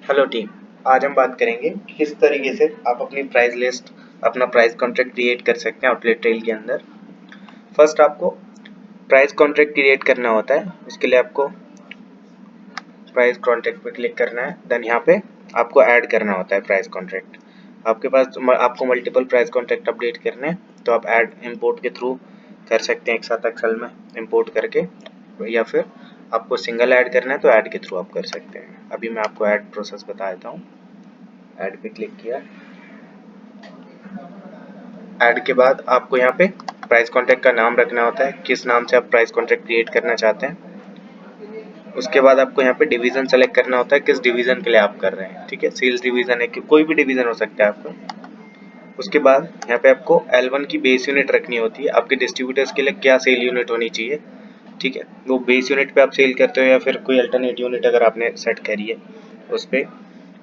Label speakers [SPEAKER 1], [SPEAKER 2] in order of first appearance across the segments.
[SPEAKER 1] Hello team. आज हम बात करेंगे कि किस तरीके से आप अपनी प्राइस लिस्ट, अपना प्राइस कॉन्ट्रैक्ट क्रिएट कर सकते हैं आउटलेट ट्रेल के अंदर। फर्स्ट आपको प्राइस कॉन्ट्रैक्ट क्रिएट करना होता है। उसके लिए आपको प्राइस कॉन्ट्रैक्ट पे क्लिक करना है। देन यहाँ पे आपको ऐड करना होता है प्राइस कॉन्ट्रैक्ट। आपके पास आपको मल्टीपल प्राइस कॉन्ट्रैक्ट अपडेट करने हैं तो आप ऐड इंपोर्ट के थ्रू कर सकते हैं, एक साथ एक्सेल में इंपोर्ट करके, या फिर आपको सिंगल ऐड करना है तो ऐड के थ्रू आप कर सकते हैं। अभी मैं आपको ऐड प्रोसेस बता देता हूँ। ऐड पे क्लिक किया। ऐड के बाद आपको यहाँ पे प्राइस कॉन्ट्रैक्ट का नाम रखना होता है, किस नाम से आप प्राइस कॉन्ट्रैक्ट क्रिएट करना चाहते हैं। उसके बाद आपको यहाँ पे डिवीजन सेलेक्ट करना होता है, किस डिवीजन के लिए आप कर रहे हैं। ठीक है, सेल्स डिवीजन है कि कोई भी डिवीजन हो सकता है आपका। उसके बाद यहाँ पे आपको L1 की बेस यूनिट रखनी होती है, आपके डिस्ट्रीब्यूटर्स के लिए क्या सेल यूनिट होनी चाहिए। ठीक है, वो बेस यूनिट पे आप सेल करते हो या फिर कोई अल्टरनेट यूनिट अगर आपने सेट करी है उस पे।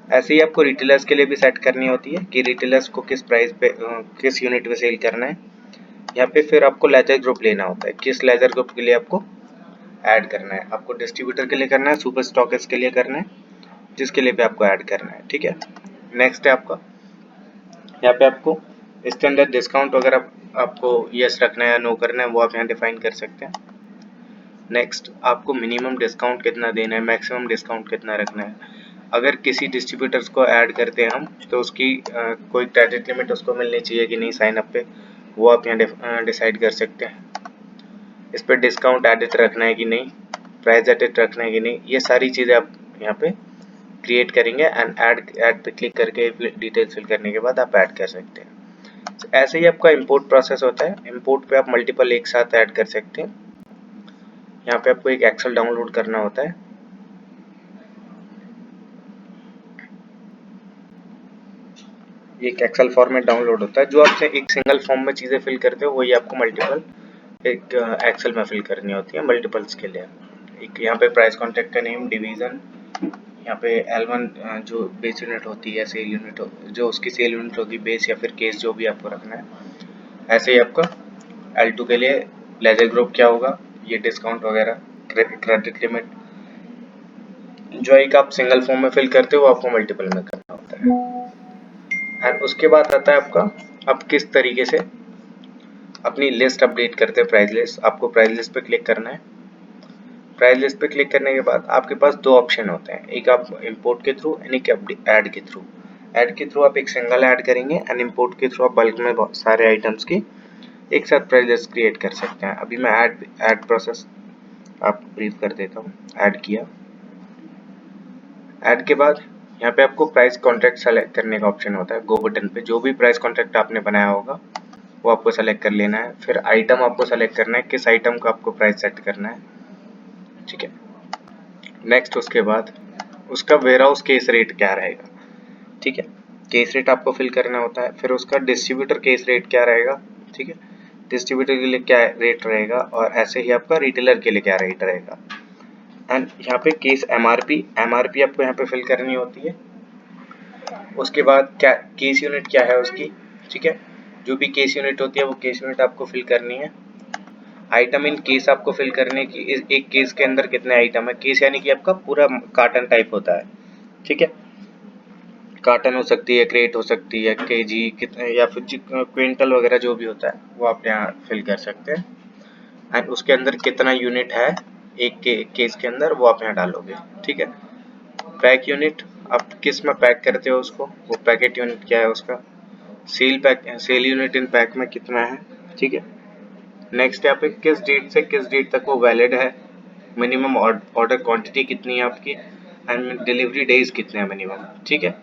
[SPEAKER 1] ऐसे ही आपको रिटेलर्स के लिए भी सेट करनी होती है कि रिटेलर्स को किस प्राइस पे किस यूनिट पे सेल करना है। यहाँ पे फिर आपको लेजर ग्रुप लेना होता है, किस लेजर ग्रुप के लिए आपको ऐड करना है। आपको डिस्ट्रीब्यूटर के लिए करना है, सुपर स्टॉकिस्ट के लिए करना है, जिसके लिए भी आपको ऐड करना है। ठीक है, नेक्स्ट है आपका यहाँ पे आपको स्टैंडर्ड डिस्काउंट वगैरह आपको यस रखना है या नो करना है, वो आप यहाँ डिफाइन कर सकते हैं। नेक्स्ट आपको मिनिमम डिस्काउंट कितना देना है, मैक्सिमम डिस्काउंट कितना रखना है। अगर किसी डिस्ट्रीब्यूटर्स को ऐड करते हैं हम तो उसकी कोई क्रेडिट लिमिट उसको मिलनी चाहिए कि नहीं साइन अप पे, वो आप यहाँ डिसाइड कर सकते हैं। इस पर डिस्काउंट एडिट रखना है कि नहीं, प्राइस एडिट रखना है कि नहीं, ये सारी चीज़ें आप यहाँ पे क्रिएट करेंगे एंड ऐड पे क्लिक करके डिटेल्स फिल करने के बाद आप ऐड कर सकते हैं। ऐसे ही आपका इंपोर्ट प्रोसेस होता है। इंपोर्ट पे आप मल्टीपल एक साथ ऐड कर सकते हैं। यहाँ पे आपको एक एक्सेल डाउनलोड करना होता है। एक एक्सेल फॉर्मेट डाउनलोड होता है, जो आपसे एक सिंगल फॉर्म में चीज़ें फिल करते हो वही आपको मल्टीपल एक एक्सेल में फिल करनी होती है मल्टीपल्स के लिए। एक यहाँ पे प्राइस कॉन्ट्रैक्ट का नेम, डिवीजन, यहाँ पे L1 जो बेस यूनिट होती है, सेल यूनिट जो उसकी सेल यूनिट होगी, बेस या फिर केस जो भी आपको रखना है। ऐसे ही आपका L2 के लिए लेजर ग्रुप क्या होगा, ये डिस्काउंट वगैरह, क्रेडिट लिमिट, जो एक आप सिंगल फॉर्म में फिल करते हो वो आपको मल्टीपल में करना होता है। एंड उसके बाद आता है आपका आप किस तरीके से अपनी लिस्ट अपडेट करते हैं। प्राइस लिस्ट, आपको प्राइस लिस्ट पे क्लिक करना है। प्राइस लिस्ट पे क्लिक करने के बाद आपके पास दो ऑप्शन होते हैं, एक आप इंपोर्ट के थ्रू एंड एक ऐड के थ्रू। ऐड के थ्रू आप एक सिंगल ऐड करेंगे एंड इंपोर्ट के थ्रू आप बल्क में बहुत सारे आइटम्स की एक साथ प्राइस लिस्ट क्रिएट कर सकते हैं। अभी मैं ऐड प्रोसेस आपको ब्रीफ कर देता हूँ। ऐड किया। ऐड के बाद यहाँ पे आपको प्राइस कॉन्ट्रैक्ट सेलेक्ट करने का ऑप्शन होता है। गो बटन पे जो भी प्राइस कॉन्ट्रैक्ट आपने बनाया होगा वो आपको सेलेक्ट कर लेना है। फिर आइटम आपको सेलेक्ट करना है, किस आइटम का आपको प्राइस सेट करना है। ठीक है, नेक्स्ट उसके बाद उसका वेयरहाउस केस रेट क्या रहेगा। ठीक है, केस रेट आपको फिल करना होता है। फिर उसका डिस्ट्रीब्यूटर केस रेट क्या रहेगा। ठीक है, डिस्ट्रीब्यूटर के लिए क्या रेट रहेगा, और ऐसे ही आपका रिटेलर के लिए क्या रेट रहेगा। एंड यहाँ पे केस एमआरपी आपको यहाँ पे फिल करनी होती है। उसके बाद क्या केस यूनिट क्या है उसकी। ठीक है, जो भी केस यूनिट होती है वो केस यूनिट आपको फिल करनी है। आइटम इन केस आपको फिल करने की, एक केस के अंदर कितने आइटम है। केस यानी कि आपका पूरा कार्टन टाइप होता है। ठीक है, कार्टन हो सकती है, क्रेट हो सकती है, केजी कितने या फिर क्विंटल वगैरह जो भी होता है वो आप यहाँ फिल कर सकते हैं। एंड उसके अंदर कितना यूनिट है एक केस के अंदर वो आप यहाँ डालोगे। ठीक है, पैक यूनिट आप किस में पैक करते हो उसको, वो पैकेट यूनिट क्या है उसका। सेल यूनिट इन पैक में कितना है। ठीक है, नेक्स्ट यहाँ पे किस डेट से किस डेट तक वो वैलिड है। मिनिमम ऑर्डर क्वांटिटी कितनी है आपकी, एंड डिलीवरी डेज कितने हैं मिनिमम। ठीक है,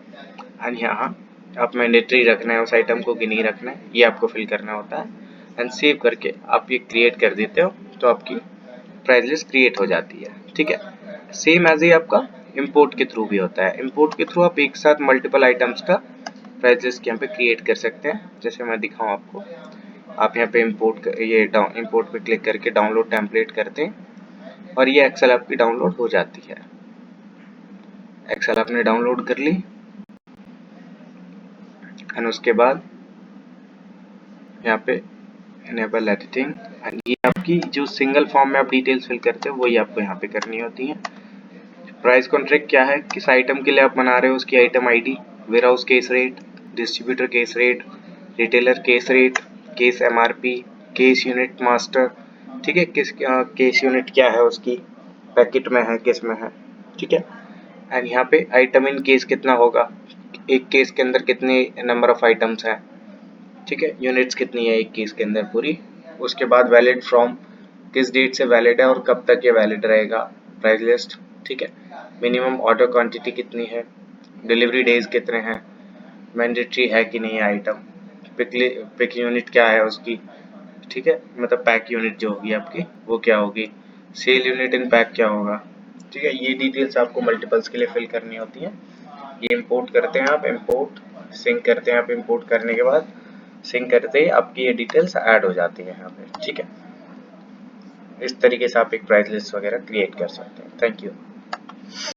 [SPEAKER 1] एंड यहाँ आप मैंडेटरी रखना है उस आइटम को कि नहीं रखना है, ये आपको फिल करना होता है। एंड सेव करके आप ये क्रिएट कर देते हो तो आपकी प्राइस लिस्ट क्रिएट हो जाती है। ठीक है, सेम एज ही आपका इंपोर्ट के थ्रू भी होता है। इंपोर्ट के थ्रू आप एक साथ मल्टीपल आइटम्स का प्राइस लिस्ट यहाँ पे क्रिएट कर सकते हैं। जैसे मैं दिखाऊँ आपको, आप यहाँ पे इंपोर्ट पे क्लिक करके डाउनलोड टेम्पलेट करते हैं और ये एक्सेल आपकी डाउनलोड हो जाती है। एक्सेल आपने डाउनलोड कर ली एंड उसके बाद यहाँ पे इनेबल एडिटिंग, एंड ये आपकी जो सिंगल फॉर्म में आप डिटेल्स फिल करते हो वही आपको यहाँ पे करनी होती है। प्राइस कॉन्ट्रैक्ट क्या है, किस आइटम के लिए आप बना रहे हो उसकी item ID, warehouse case rate, distributor case rate, retailer case rate, case MRP, case unit master, ठीक है, किस केस यूनिट क्या है उसकी, पैकेट में है किस में है, ठीक है। एंड यहाँ पे आइटम इन केस कितना होगा, एक केस के अंदर कितने नंबर ऑफ आइटम्स हैं, ठीक है, यूनिट्स कितनी है एक केस के अंदर पूरी। उसके बाद वैलिड फ्रॉम, किस डेट से वैलिड है और कब तक ये वैलिड रहेगा, प्राइस लिस्ट, ठीक है। मिनिमम ऑर्डर क्वांटिटी कितनी है, डिलीवरी डेज कितने हैं, मैंडेटरी है कि नहीं है आइटम, पिक यूनिट क्या है उसकी, ठीक है, मतलब पैक यूनिट जो होगी आपकी वो क्या होगी, सेल यूनिट इन पैक क्या होगा, ठीक है। ये डिटेल्स आपको मल्टीपल्स के लिए फिल करनी होती है। ये इंपोर्ट करते हैं आप, इंपोर्ट सिंक करते हैं आप, इंपोर्ट करने के बाद सिंक करते ही आपकी ये डिटेल्स ऐड हो जाती है यहाँ पे, ठीक है। इस तरीके से आप एक प्राइस लिस्ट वगैरह क्रिएट कर सकते हैं। Thank you.